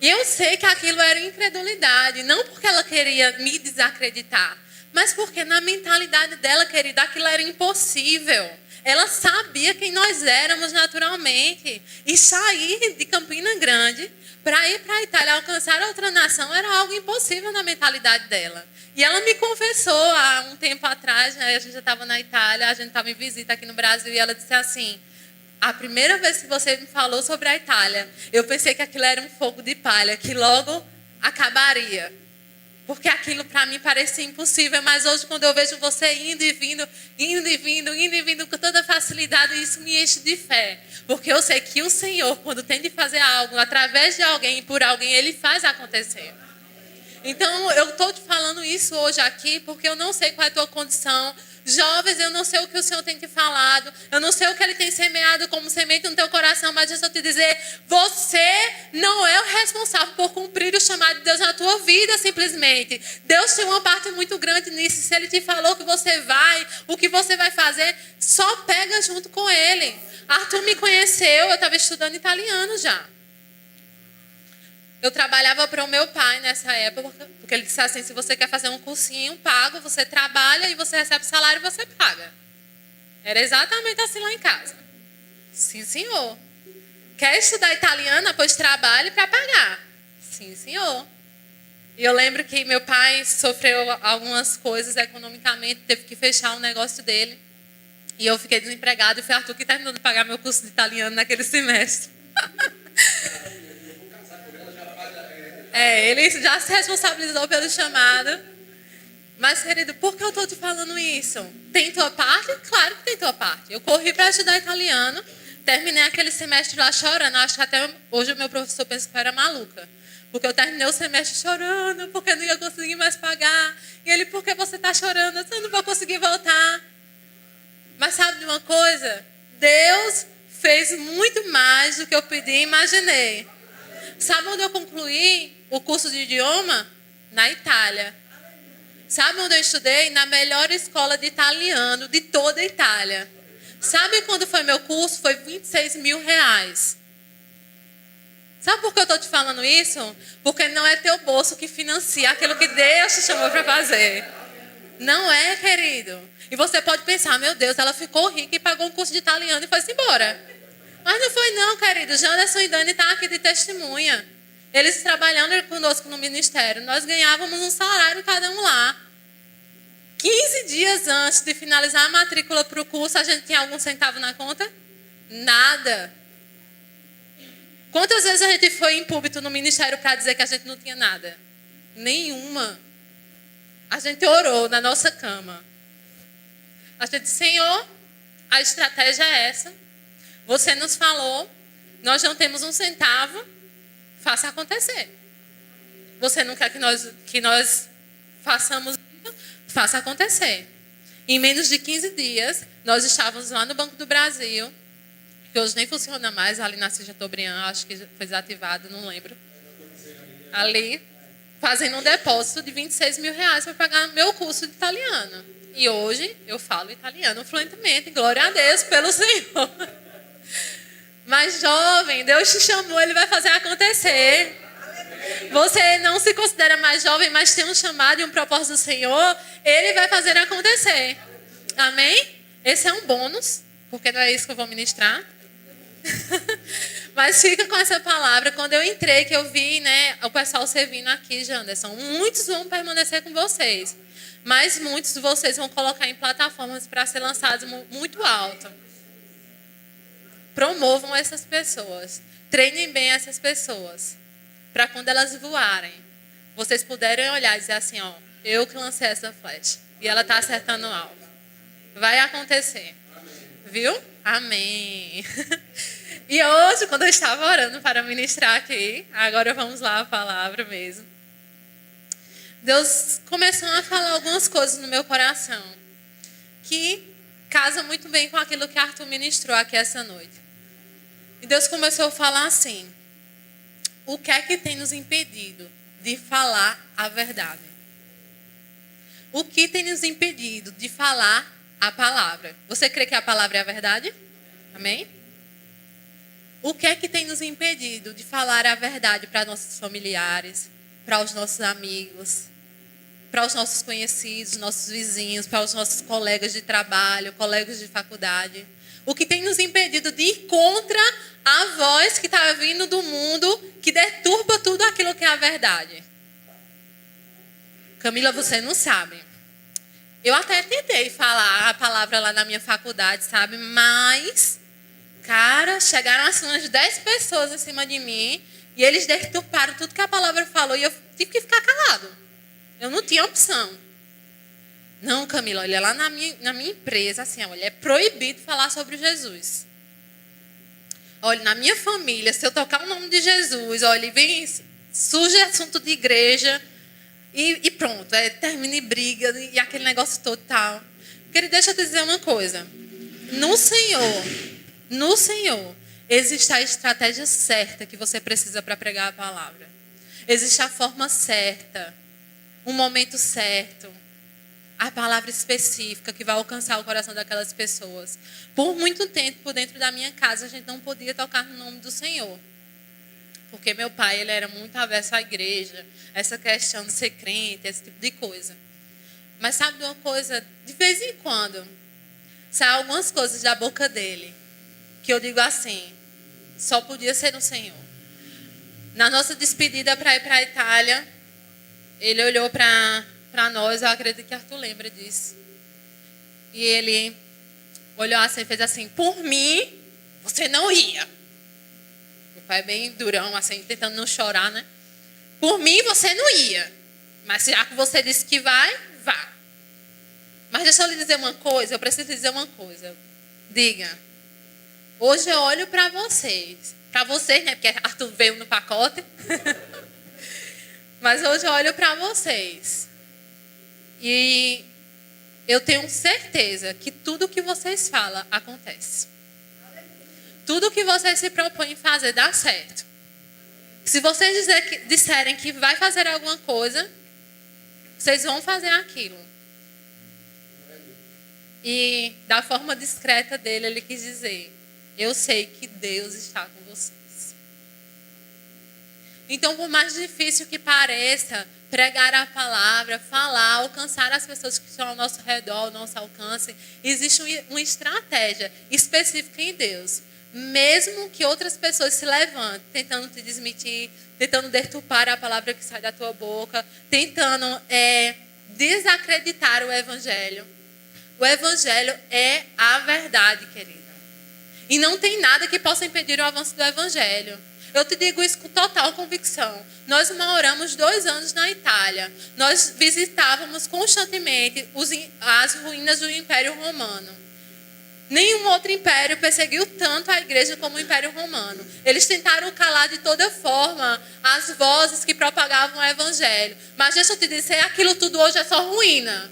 E eu sei que aquilo era incredulidade, não porque ela queria me desacreditar, mas porque na mentalidade dela, querida, aquilo era impossível. Ela sabia quem nós éramos naturalmente. E sair de Campina Grande para ir para a Itália, alcançar outra nação, era algo impossível na mentalidade dela. E ela me confessou há um tempo atrás, né, a gente já estava na Itália, a gente estava em visita aqui no Brasil, e ela disse assim, a primeira vez que você me falou sobre a Itália, eu pensei que aquilo era um fogo de palha, que logo acabaria. Porque aquilo para mim parecia impossível, mas hoje quando eu vejo você indo e vindo, indo e vindo, indo e vindo com toda facilidade, isso me enche de fé. Porque eu sei que o Senhor, quando tem de fazer algo, através de alguém e por alguém, Ele faz acontecer. Então, eu estou te falando isso hoje aqui, porque eu não sei qual é a tua condição. Jovens, eu não sei o que o Senhor tem te falado. Eu não sei o que Ele tem semeado como semente no teu coração. Mas deixa eu te dizer, você não é o responsável por cumprir o chamado de Deus na tua vida, simplesmente. Deus tem uma parte muito grande nisso. Se Ele te falou que você vai, o que você vai fazer, só pega junto com Ele. Arthur me conheceu, eu estava estudando italiano já. Eu trabalhava para o meu pai nessa época, porque ele disse assim, se você quer fazer um cursinho pago, você trabalha e você recebe salário e você paga. Era exatamente assim lá em casa. Sim, senhor. Quer estudar italiano? Pois trabalhe para pagar. Sim, senhor. E eu lembro que meu pai sofreu algumas coisas economicamente, teve que fechar um negócio dele. E eu fiquei desempregada e foi Arthur que terminou de pagar meu curso de italiano naquele semestre. Ele já se responsabilizou pelo chamado. Mas, querido, por que eu estou te falando isso? Tem tua parte? Claro que tem tua parte. Eu corri para estudar italiano, terminei aquele semestre lá chorando. Acho que até hoje o meu professor pensa que eu era maluca. Porque eu terminei o semestre chorando, porque eu não ia conseguir mais pagar. E ele, por que você está chorando? Eu não vou conseguir voltar. Mas sabe de uma coisa? Deus fez muito mais do que eu pedi e imaginei. Sabe onde eu concluí o curso de idioma? Na Itália. Sabe onde eu estudei? Na melhor escola de italiano de toda a Itália. Sabe quando foi meu curso? Foi R$26 mil. Sabe por que eu estou te falando isso? Porque não é teu bolso que financia aquilo que Deus te chamou para fazer. Não é, querido. E você pode pensar, meu Deus, ela ficou rica e pagou um curso de italiano e foi-se embora. Mas não foi não, querido. Janderson e Dani estão aqui de testemunha. Eles trabalhando conosco no ministério. Nós ganhávamos um salário cada um lá. 15 dias antes de finalizar a matrícula para o curso, a gente tinha algum centavo na conta? Nada. Quantas vezes a gente foi em púlpito no ministério para dizer que a gente não tinha nada? Nenhuma. A gente orou na nossa cama. A gente disse, Senhor, a estratégia é essa. Você nos falou, nós não temos um centavo, faça acontecer. Você não quer que nós façamos isso? Faça acontecer. Em menos de 15 dias, nós estávamos lá no Banco do Brasil, que hoje nem funciona mais, ali na Cis Chateaubriand, acho que foi desativado, não lembro. Ali, fazendo um depósito de 26 mil reais para pagar meu curso de italiano. E hoje eu falo italiano fluentemente, glória a Deus pelo Senhor. Mas jovem, Deus te chamou, Ele vai fazer acontecer. Você não se considera mais jovem, mas tem um chamado e um propósito do Senhor, Ele vai fazer acontecer. Amém? Esse é um bônus, porque não é isso que eu vou ministrar. Mas fica com essa palavra. Quando eu entrei, que eu vi, né, o pessoal servindo aqui, Janderson, muitos vão permanecer com vocês, mas muitos de vocês vão colocar em plataformas para ser lançados muito alto. Promovam essas pessoas, treinem bem essas pessoas, para quando elas voarem, vocês puderem olhar e dizer assim, ó, eu que lancei essa flecha e ela está acertando alvo. Vai acontecer. Viu? Amém. E hoje, quando eu estava orando para ministrar aqui, agora vamos lá a palavra mesmo. Deus começou a falar algumas coisas no meu coração que casam muito bem com aquilo que Arthur ministrou aqui essa noite. E Deus começou a falar assim, o que é que tem nos impedido de falar a verdade? O que tem nos impedido de falar a palavra? Você crê que a palavra é a verdade? Amém? O que é que tem nos impedido de falar a verdade para nossos familiares, para os nossos amigos, para os nossos conhecidos, nossos vizinhos, para os nossos colegas de trabalho, colegas de faculdade? O que tem nos impedido de ir contra a voz que está vindo do mundo, que deturpa tudo aquilo que é a verdade? Camila, você não sabe. Eu até tentei falar a palavra lá na minha faculdade, sabe? Mas, cara, chegaram assim umas 10 pessoas em cima de mim e eles deturparam tudo que a palavra falou e eu tive que ficar calado. Eu não tinha opção. Não, Camila, olha, lá na minha empresa, assim, olha, é proibido falar sobre Jesus. Olha, na minha família, se eu tocar o nome de Jesus, olha, vem, surge assunto de igreja e pronto, termina em briga e aquele negócio todo tal. Querido, deixa eu te dizer uma coisa. No Senhor, existe a estratégia certa que você precisa para pregar a palavra. Existe a forma certa, o momento certo, a palavra específica que vai alcançar o coração daquelas pessoas. Por muito tempo, por dentro da minha casa, a gente não podia tocar no nome do Senhor. Porque meu pai, ele era muito averso à igreja, essa questão de ser crente, esse tipo de coisa. Mas sabe de uma coisa? De vez em quando, saem algumas coisas da boca dele, que eu digo assim, só podia ser o Senhor. Na nossa despedida para ir para a Itália, ele olhou para nós, eu acredito que Arthur lembra disso. E ele olhou assim e fez assim, por mim, você não ia. Meu pai é bem durão, assim, tentando não chorar, né? Por mim, você não ia. Mas já que você disse que vai, vá. Mas deixa eu lhe dizer uma coisa, eu preciso lhe dizer uma coisa. Diga. Hoje eu olho para vocês. Para vocês, né? Porque Arthur veio no pacote. Mas hoje eu olho para vocês. E eu tenho certeza que tudo que vocês falam acontece. Tudo que vocês se propõem fazer dá certo. Se vocês disserem que vai fazer alguma coisa, vocês vão fazer aquilo. E da forma discreta dele, ele quis dizer, eu sei que Deus está com vocês. Então, por mais difícil que pareça, pregar a palavra, falar, alcançar as pessoas que estão ao nosso redor, ao nosso alcance, existe uma estratégia específica em Deus. Mesmo que outras pessoas se levantem, tentando te desmentir, tentando deturpar a palavra que sai da tua boca, tentando desacreditar o Evangelho. O Evangelho é a verdade, querida. E não tem nada que possa impedir o avanço do Evangelho. Eu te digo isso com total convicção. Nós moramos 2 anos na Itália. Nós visitávamos constantemente as ruínas do Império Romano. Nenhum outro império perseguiu tanto a igreja como o Império Romano. Eles tentaram calar de toda forma as vozes que propagavam o evangelho. Mas deixa eu te dizer, aquilo tudo hoje é só ruína.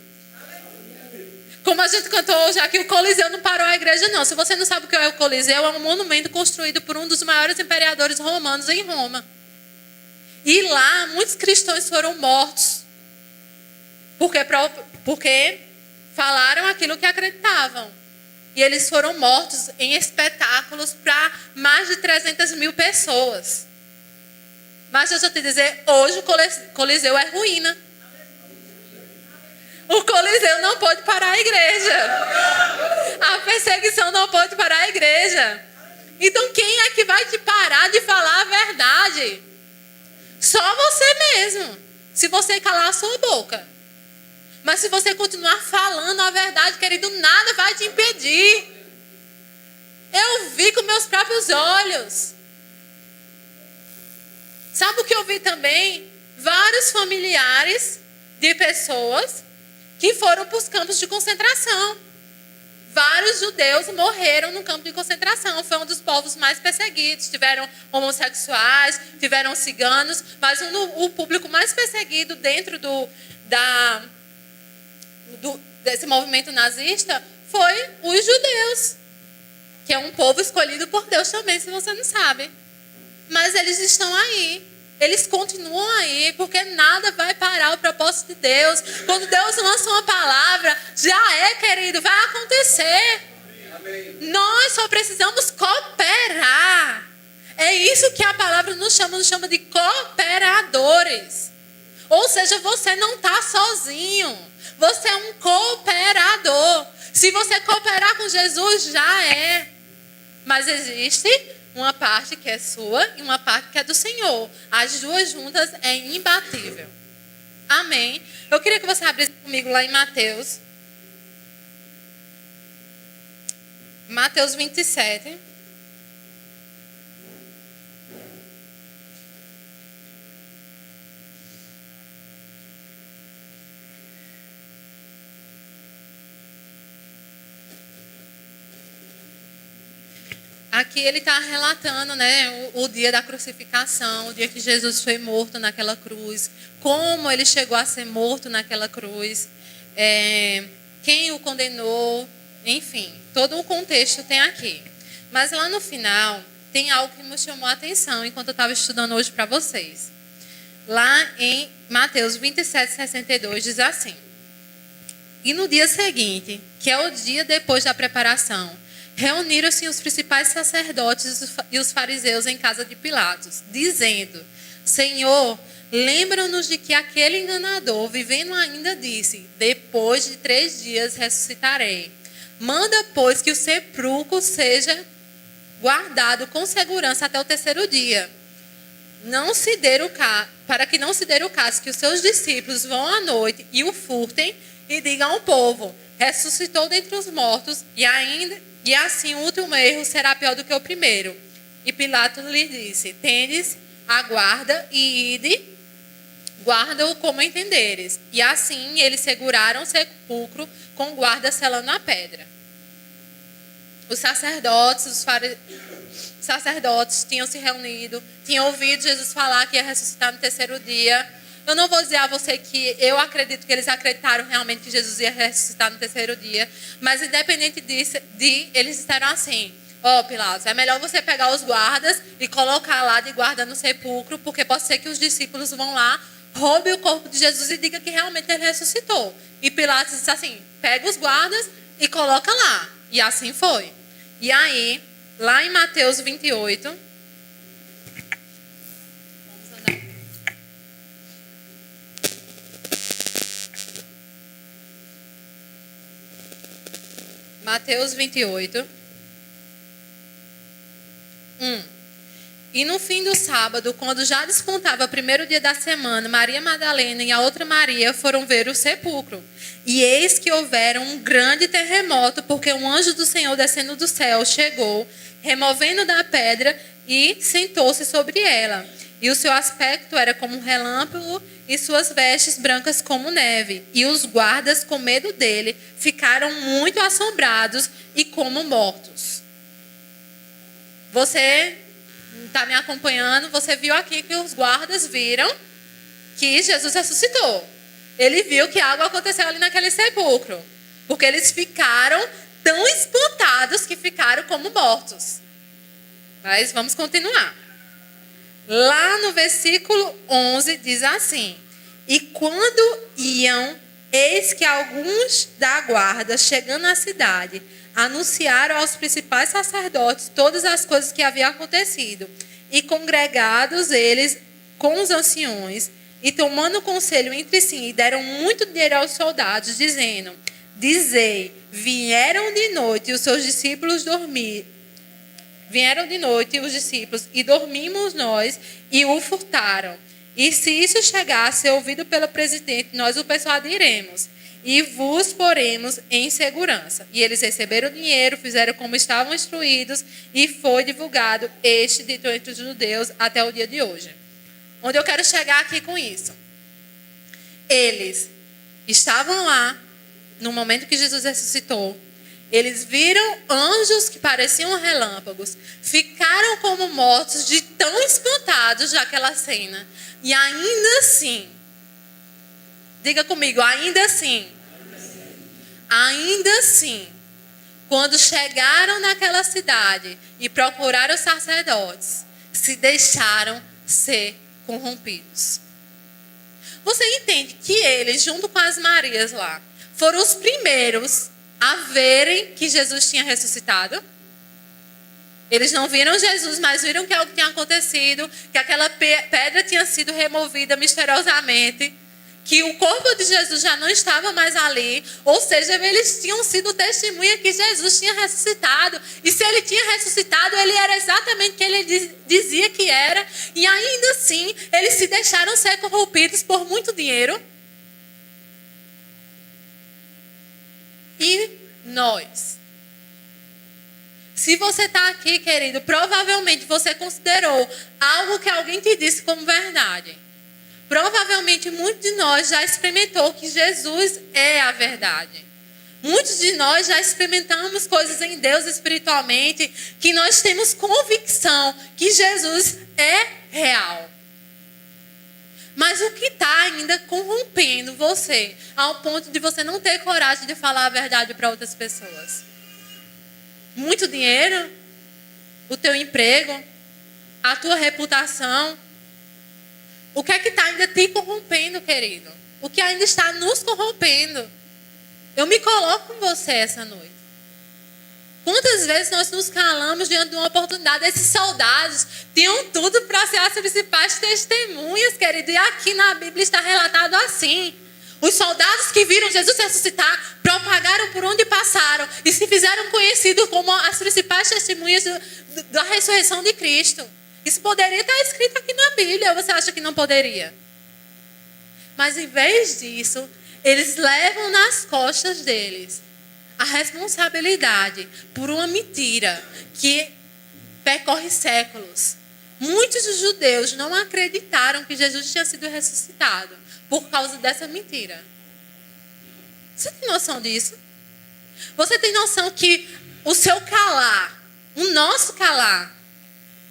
Como a gente cantou hoje aqui, o Coliseu não parou a igreja, não. Se você não sabe o que é o Coliseu, é um monumento construído por um dos maiores imperadores romanos em Roma. E lá, muitos cristãos foram mortos. Porque falaram aquilo que acreditavam. E eles foram mortos em espetáculos para mais de 300 mil pessoas. Mas deixa eu te dizer, hoje o Coliseu é ruína. O Coliseu não pode parar a igreja. A perseguição não pode parar a igreja. Então quem é que vai te parar de falar a verdade? Só você mesmo. Se você calar a sua boca. Mas se você continuar falando a verdade, querido, nada vai te impedir. Eu vi com meus próprios olhos. Sabe o que eu vi também? Vários familiares de pessoas que foram para os campos de concentração. Vários judeus morreram no campo de concentração. Foi um dos povos mais perseguidos. Tiveram homossexuais, tiveram ciganos, mas o público mais perseguido dentro desse movimento nazista foi os judeus, que é um povo escolhido por Deus também, se você não sabe. Mas eles estão aí. Eles continuam aí, porque nada vai parar o propósito de Deus. Quando Deus lança uma palavra, já é, querido, vai acontecer. Amém. Nós só precisamos cooperar. É isso que a palavra nos chama de cooperadores. Ou seja, você não está sozinho. Você é um cooperador. Se você cooperar com Jesus, já é. Mas existe uma parte que é sua e uma parte que é do Senhor. As duas juntas é imbatível. Amém? Eu queria que você abrisse comigo lá em Mateus. Mateus 27. Aqui ele está relatando, né, o dia da crucificação, o dia que Jesus foi morto naquela cruz, como ele chegou a ser morto naquela cruz, quem o condenou, enfim, todo o contexto tem aqui. Mas lá no final tem algo que me chamou a atenção enquanto eu estava estudando hoje para vocês. Lá em Mateus 27:62 diz assim: e no dia seguinte, que é o dia depois da preparação, reuniram-se os principais sacerdotes e os fariseus em casa de Pilatos, dizendo: Senhor, lembra-nos de que aquele enganador, vivendo ainda, disse: depois de 3 dias ressuscitarei. Manda, pois, que o sepulcro seja guardado com segurança até o 3º dia. Para que não se dê o caso que os seus discípulos vão à noite e o furtem e digam ao povo: ressuscitou dentre os mortos, e assim o último erro será pior do que o primeiro. E Pilatos lhe disse: tendes a guarda e ide, guarda-o como entenderes. E assim eles seguraram o sepulcro com guarda selando a pedra. Os sacerdotes tinham se reunido, tinham ouvido Jesus falar que ia ressuscitar no 3º dia. Eu não vou dizer a você que eu acredito que eles acreditaram realmente que Jesus ia ressuscitar no 3º dia, mas independente disso, eles disseram assim: Pilatos, é melhor você pegar os guardas e colocar lá de guarda no sepulcro, porque pode ser que os discípulos vão lá, roubem o corpo de Jesus e digam que realmente ele ressuscitou. E Pilatos disse assim: pega os guardas e coloca lá. E assim foi. E aí, lá em Mateus 28... Mateus 28, 1. E no fim do sábado, quando já despontava o primeiro dia da semana, Maria Madalena e a outra Maria foram ver o sepulcro. E eis que houvera um grande terremoto, porque um anjo do Senhor descendo do céu chegou, removendo da pedra e sentou-se sobre ela. E o seu aspecto era como um relâmpago e suas vestes brancas como neve. E os guardas, com medo dele, ficaram muito assombrados e como mortos. Você está me acompanhando? Você viu aqui que os guardas viram que Jesus ressuscitou. Ele viu que algo aconteceu ali naquele sepulcro. Porque eles ficaram tão espantados que ficaram como mortos. Mas vamos continuar. Lá no versículo 11 diz assim: E quando iam, eis que alguns da guarda, chegando à cidade, anunciaram aos principais sacerdotes todas as coisas que haviam acontecido. E congregados eles com os anciões, e tomando conselho entre si, deram muito dinheiro aos soldados, dizendo: Dizei, vieram de noite os seus discípulos dormir. Vieram de noite os discípulos e dormimos nós e o furtaram. E se isso chegasse ouvido pelo presidente, nós o persuadiremos e vos poremos em segurança. E eles receberam o dinheiro, fizeram como estavam instruídos e foi divulgado este dito entre os judeus até o dia de hoje. Onde eu quero chegar aqui com isso? Eles estavam lá no momento que Jesus ressuscitou. Eles viram anjos que pareciam relâmpagos, ficaram como mortos de tão espantados daquela cena. E ainda assim, diga comigo, ainda assim, quando chegaram naquela cidade e procuraram os sacerdotes, se deixaram ser corrompidos. Você entende que eles, junto com as Marias lá, foram os primeiros a verem que Jesus tinha ressuscitado? Eles não viram Jesus, mas viram que algo tinha acontecido, que aquela pedra tinha sido removida misteriosamente, que o corpo de Jesus já não estava mais ali, ou seja, eles tinham sido testemunha que Jesus tinha ressuscitado, e se ele tinha ressuscitado, ele era exatamente o que ele dizia que era, e ainda assim, eles se deixaram ser corrompidos por muito dinheiro. E nós? Se você está aqui, querido, provavelmente você considerou algo que alguém te disse como verdade. Provavelmente muitos de nós já experimentou que Jesus é a verdade. Muitos de nós já experimentamos coisas em Deus espiritualmente que nós temos convicção que Jesus é real. Mas o que está ainda corrompendo você ao ponto de você não ter coragem de falar a verdade para outras pessoas? Muito dinheiro? O teu emprego? A tua reputação? O que é que está ainda te corrompendo, querido? O que ainda está nos corrompendo? Eu me coloco com você essa noite. Quantas vezes nós nos calamos diante de uma oportunidade? Esses soldados tinham tudo para ser as principais testemunhas, querido. E aqui na Bíblia está relatado assim. Os soldados que viram Jesus ressuscitar, propagaram por onde passaram e se fizeram conhecidos como as principais testemunhas da ressurreição de Cristo. Isso poderia estar escrito aqui na Bíblia, ou você acha que não poderia? Mas em vez disso, eles levam nas costas deles a responsabilidade por uma mentira que percorre séculos. Muitos dos judeus não acreditaram que Jesus tinha sido ressuscitado por causa dessa mentira. Você tem noção disso? Você tem noção que o seu calar, o nosso calar,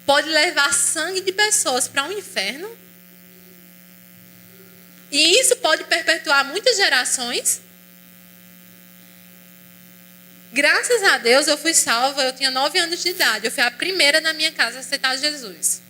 pode levar sangue de pessoas para um inferno? E isso pode perpetuar muitas gerações? Graças a Deus eu fui salva, eu tinha 9 anos de idade. Eu fui a primeira na minha casa a aceitar Jesus.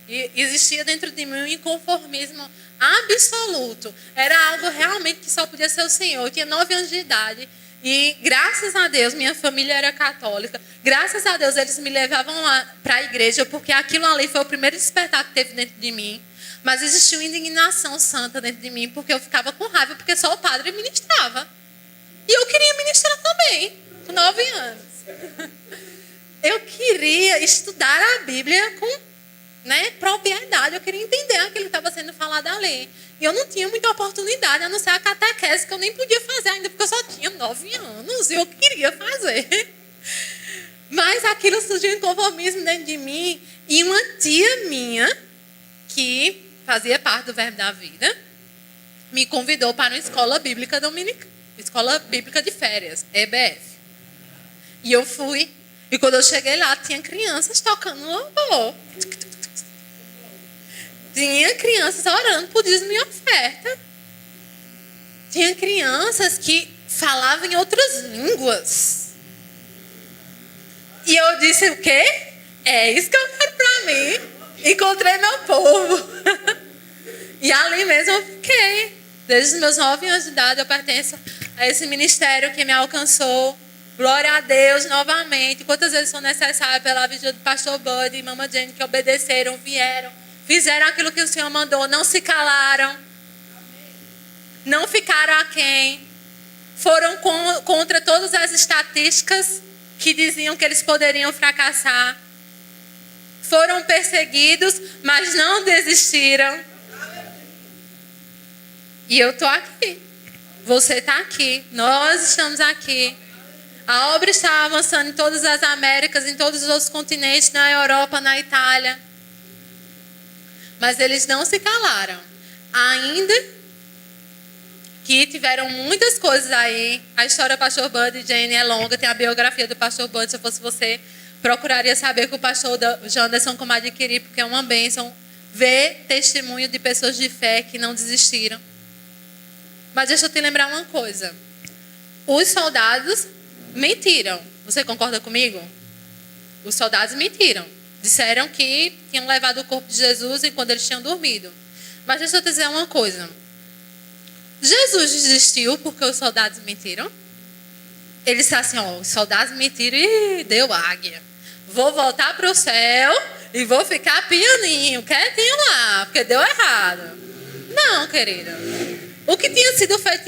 E existia dentro de mim um inconformismo absoluto. Era algo realmente que só podia ser o Senhor. Eu tinha 9 anos de idade. E graças a Deus, minha família era católica. Graças a Deus, eles me levavam lá para a igreja, porque aquilo ali foi o primeiro despertar que teve dentro de mim. Mas existia uma indignação santa dentro de mim, porque eu ficava com raiva, porque só o padre ministrava. E eu queria ministrar também, com 9 anos. eu queria estudar a Bíblia com, propriedade. Eu queria entender aquilo que estava sendo falado ali. E eu não tinha muita oportunidade, a não ser a catequese, que eu nem podia fazer ainda, porque eu só tinha 9 anos e eu queria fazer. Mas aquilo surgiu em conformismo dentro de mim. E uma tia minha, que fazia parte do Verbo da Vida, me convidou para uma escola bíblica dominicana, escola bíblica de férias, EBF. E eu fui. E quando eu cheguei lá, tinha crianças tocando louvor. Tinha crianças orando por dízimo e oferta. Tinha crianças que falavam em outras línguas. E eu disse, o quê? É isso que eu quero pra mim. Encontrei meu povo. E ali mesmo eu fiquei. Desde os meus 9 anos de idade eu pertenço a esse ministério que me alcançou. Glória a Deus novamente. Quantas vezes for necessário pela vida do pastor Bud e Mama Jane, que obedeceram, vieram, fizeram aquilo que o Senhor mandou, não se calaram, não ficaram aquém, foram contra todas as estatísticas que diziam que eles poderiam fracassar. Foram perseguidos, mas não desistiram. E eu estou aqui. Você está aqui. Nós estamos aqui. A obra está avançando em todas as Américas, em todos os outros continentes, na Europa, na Itália. Mas eles não se calaram. Ainda que tiveram muitas coisas aí. A história do pastor Bud e Jane é longa. Tem a biografia do pastor Bud. Se eu fosse você, procuraria saber que o pastor Janderson como adquirir, porque é uma bênção ver testemunho de pessoas de fé que não desistiram. Mas deixa eu te lembrar uma coisa. Os soldados mentiram. Você concorda comigo? Os soldados mentiram. Disseram que tinham levado o corpo de Jesus enquanto eles tinham dormido. Mas deixa eu te dizer uma coisa. Jesus desistiu porque os soldados mentiram? Ele disse assim, os soldados mentiram e deu águia. Vou voltar para o céu e vou ficar pianinho, quietinho lá, porque deu errado. Não, querida. O que tinha sido feito,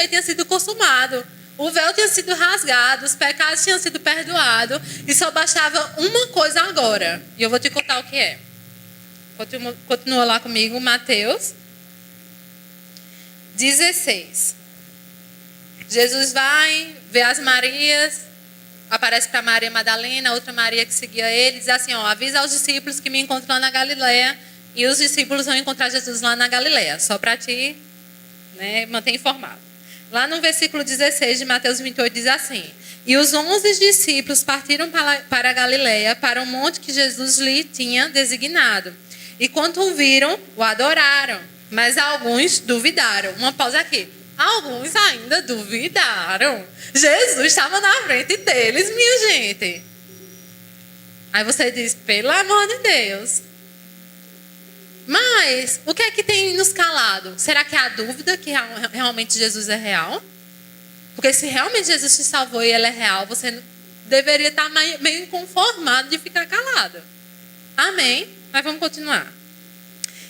tinha sido consumado. O véu tinha sido rasgado, os pecados tinham sido perdoados e só bastava uma coisa agora. E eu vou te contar o que é. Continua lá comigo, Mateus 16. Jesus vai, vê as Marias, aparece para Maria Madalena, outra Maria que seguia ele, diz assim, avisa aos discípulos que me encontram lá na Galileia, e os discípulos vão encontrar Jesus lá na Galileia, só para te manter informado. Lá no versículo 16 de Mateus 28 diz assim, e os 11 discípulos partiram para a Galileia, para o monte que Jesus lhe tinha designado. E quando o viram, o adoraram, mas alguns duvidaram. Uma pausa aqui. Alguns ainda duvidaram. Jesus estava na frente deles, minha gente. Aí você diz, pelo amor de Deus. Mas, o que é que tem nos calado? Será que é a dúvida que realmente Jesus é real? Porque se realmente Jesus te salvou e ele é real, você deveria estar meio inconformado de ficar calado. Amém? Mas vamos continuar.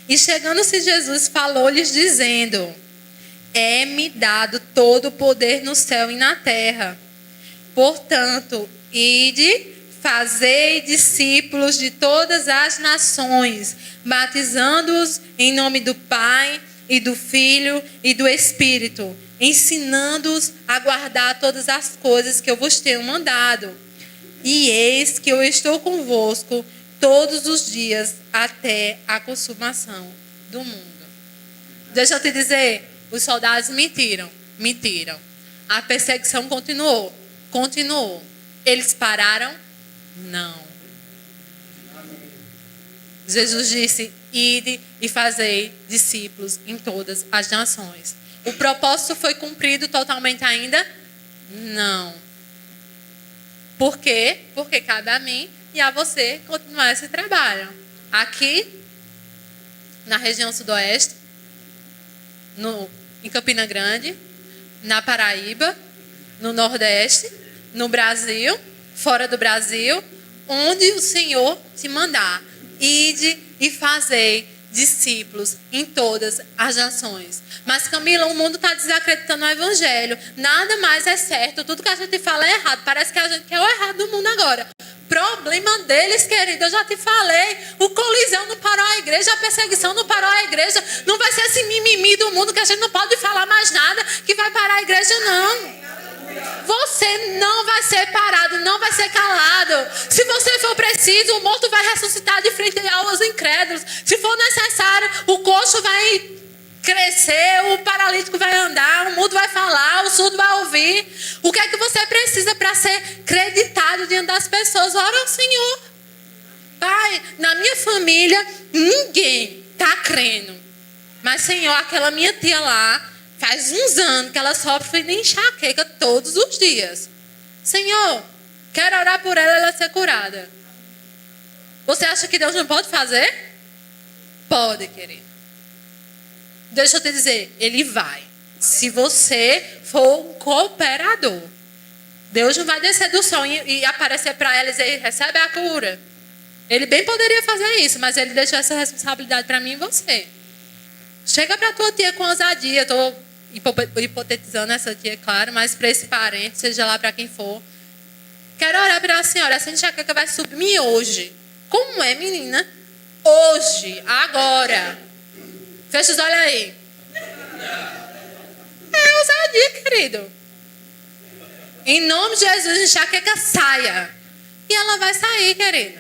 E chegando-se Jesus, falou-lhes dizendo, é-me dado todo o poder no céu e na terra. Portanto, ide, fazei discípulos de todas as nações, batizando-os em nome do Pai e do Filho e do Espírito, ensinando-os a guardar todas as coisas que eu vos tenho mandado. E eis que eu estou convosco todos os dias até a consumação do mundo. Deixa eu te dizer, os soldados mentiram. A perseguição continuou. Eles pararam? Não. Jesus disse, ide e fazei discípulos em todas as nações. O propósito foi cumprido totalmente ainda? Não. Por quê? Porque cabe a mim e a você continuar esse trabalho. Aqui, na região sudoeste, em Campina Grande, na Paraíba, no Nordeste, no Brasil, fora do Brasil, onde o Senhor te mandar. Ide e fazei discípulos em todas as nações. Mas Camila, o mundo está desacreditando o evangelho. Nada mais é certo. Tudo que a gente fala é errado. Parece que a gente quer o errado do mundo agora. Problema deles, querido. Eu já te falei. O colisão não parou a igreja, a perseguição não parou a igreja. Não vai ser esse mimimi do mundo que a gente não pode falar mais nada que vai parar a igreja, não. Você não vai ser parado, não vai ser calado. Se você for preciso, o morto vai ressuscitar de frente aos incrédulos. Se for necessário, o coxo vai crescer, o paralítico vai andar, o mudo vai falar, o surdo vai ouvir. O que é que você precisa para ser creditado diante das pessoas? Ora ao Senhor. Pai, na minha família, ninguém está crendo. Mas, Senhor, aquela minha tia lá, faz uns anos que ela sofre de enxaqueca todos os dias. Senhor, quero orar por ela ser curada. Você acha que Deus não pode fazer? Pode, querido. Deixa eu te dizer, Ele vai. Se você for um cooperador. Deus não vai descer do céu e aparecer para ela e dizer, recebe a cura. Ele bem poderia fazer isso, mas Ele deixou essa responsabilidade para mim e você. Chega para a tua tia com ousadia. Estou hipotetizando essa tia, claro, mas para esse parente, seja lá para quem for. Quero orar para a senhora. Essa enxaqueca vai subir hoje. Como é, menina? Hoje, agora. Fecha os olhos aí. É ousadia, querido. Em nome de Jesus, enxaqueca saia. E ela vai sair, querido.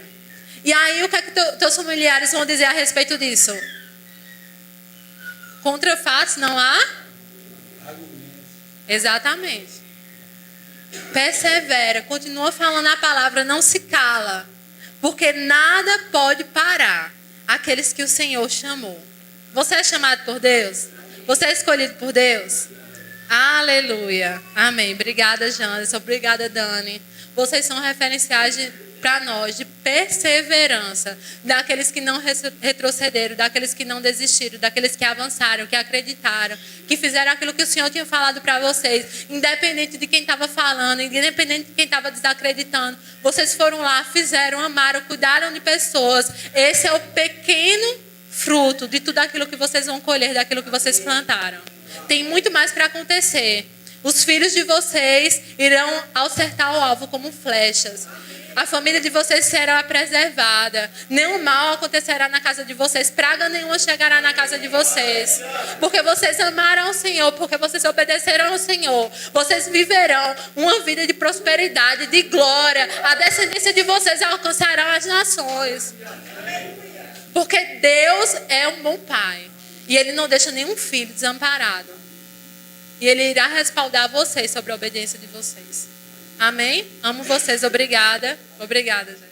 E aí, o que é que teus familiares vão dizer a respeito disso? Contra fatos não há? Exatamente. Persevera, continua falando a palavra, não se cala. Porque nada pode parar aqueles que o Senhor chamou. Você é chamado por Deus? Você é escolhido por Deus? Aleluia. Amém. Obrigada, Janderson. Obrigada, Dani. Vocês são referenciais para nós de perseverança. Daqueles que não retrocederam, daqueles que não desistiram, daqueles que avançaram, que acreditaram, que fizeram aquilo que o Senhor tinha falado para vocês. Independente de quem estava falando, independente de quem estava desacreditando. Vocês foram lá, fizeram, amaram, cuidaram de pessoas. Esse é o pequeno fruto de tudo aquilo que vocês vão colher, daquilo que vocês plantaram. Tem muito mais para acontecer. Os filhos de vocês irão acertar o alvo como flechas. A família de vocês será preservada. Nenhum mal acontecerá na casa de vocês. Praga nenhuma chegará na casa de vocês. Porque vocês amaram o Senhor. Porque vocês obedeceram ao Senhor. Vocês viverão uma vida de prosperidade, de glória. A descendência de vocês alcançará as nações. Porque Deus é um bom pai. E Ele não deixa nenhum filho desamparado. E Ele irá respaldar vocês sobre a obediência de vocês. Amém? Amo vocês. Obrigada. Obrigada, gente.